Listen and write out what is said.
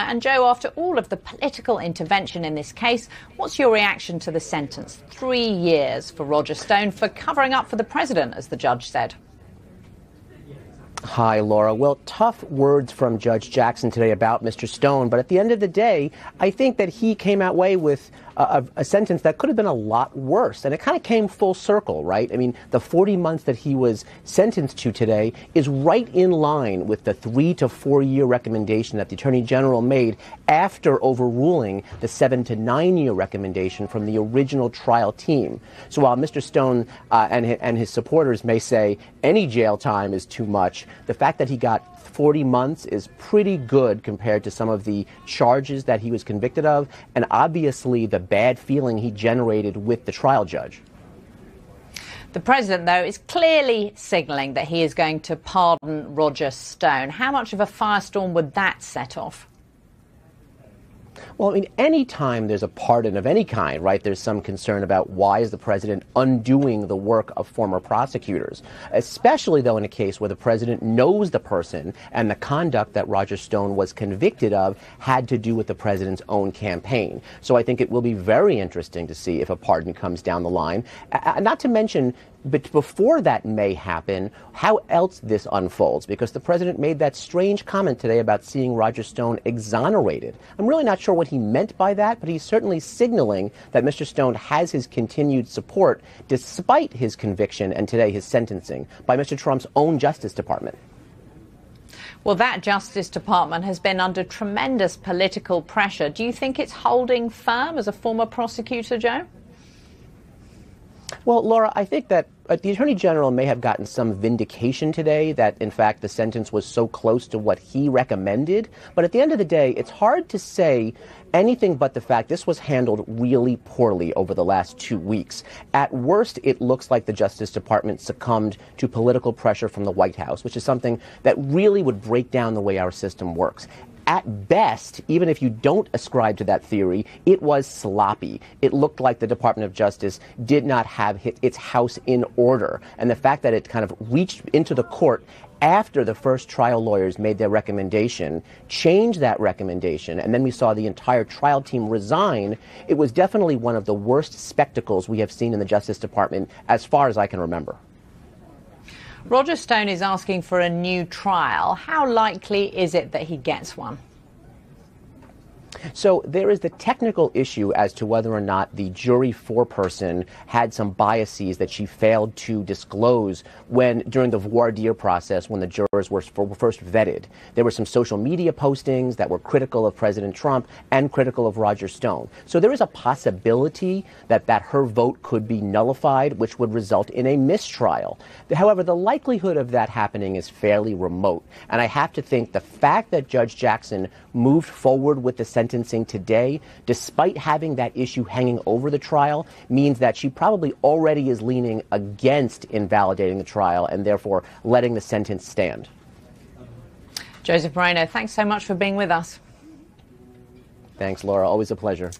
And Joe, after all of the political intervention in this case, what's your reaction to the sentence? 3 years for Roger Stone for covering up for the president, as the judge said. Hi, Laura. Well, tough words from Judge Jackson today about Mr. Stone, but at the end of the day, I think that he came away with a sentence that could have been a lot worse. And it kind of came full circle, right? I mean, the 40 months that he was sentenced to today is right in line with the 3 to 4 year recommendation that the Attorney General made after overruling the 7 to 9 year recommendation from the original trial team. So while Mr. Stone and his supporters may say any jail time is too much, the fact that he got 40 months is pretty good compared to some of the charges that he was convicted of, and obviously the bad feeling he generated with the trial judge. The president, though, is clearly signalling that he is going to pardon Roger Stone. How much of a firestorm would that set off? Well, I mean, any time there's a pardon of any kind, right, there's some concern about why is the president undoing the work of former prosecutors, especially, though, in a case where the president knows the person and the conduct that Roger Stone was convicted of had to do with the president's own campaign. So I think it will be very interesting to see if a pardon comes down the line. Not to mention, but before that may happen, how else this unfolds, because the president made that strange comment today about seeing Roger Stone exonerated. I'm really not sure what he meant by that, but he's certainly signaling that Mr. Stone has his continued support despite his conviction and today his sentencing by Mr. Trump's own Justice Department. Well, that Justice Department has been under tremendous political pressure. Do you think it's holding firm as a former prosecutor, Joe? Well, Laura, I think that the Attorney General may have gotten some vindication today that, in fact, the sentence was so close to what he recommended. But at the end of the day, it's hard to say anything but the fact this was handled really poorly over the last 2 weeks. At worst, it looks like the Justice Department succumbed to political pressure from the White House, which is something that really would break down the way our system works. At best, even if you don't ascribe to that theory, it was sloppy. It looked like the Department of Justice did not have its house in order. And the fact that it kind of reached into the court after the first trial lawyers made their recommendation, changed that recommendation, and then we saw the entire trial team resign, it was definitely one of the worst spectacles we have seen in the Justice Department as far as I can remember. Roger Stone is asking for a new trial. How likely is it that he gets one? So there is the technical issue as to whether or not the jury foreperson had some biases that she failed to disclose during the voir dire process when the jurors were first vetted. There were some social media postings that were critical of President Trump and critical of Roger Stone. So there is a possibility that her vote could be nullified, which would result in a mistrial. However, the likelihood of that happening is fairly remote. And I have to think the fact that Judge Jackson moved forward with the sentencing today, despite having that issue hanging over the trial, means that she probably already is leaning against invalidating the trial and therefore letting the sentence stand. Joseph Moreno, thanks so much for being with us. Thanks, Laura. Always a pleasure.